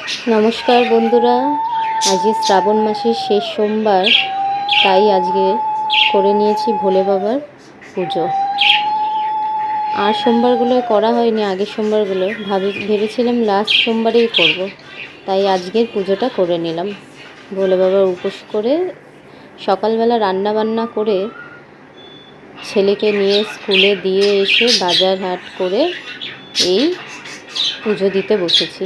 নমস্কার বন্ধুরা, আজকে শ্রাবণ মাসের শেষ সোমবার, তাই আজকে করে নিয়েছি ভোলে বাবার পুজো। আর সোমবারগুলো করা হয়নি, আগের সোমবারগুলো ভেবেছিলাম লাস্ট সোমবারেই করব, তাই আজকের পুজোটা করে নিলাম। ভোলে বাবার উপোস করে সকালবেলা রান্না বান্না করে ছেলেকে নিয়ে স্কুলে দিয়ে এসে বাজার হাট করে এই পুজো দিতে বসেছি।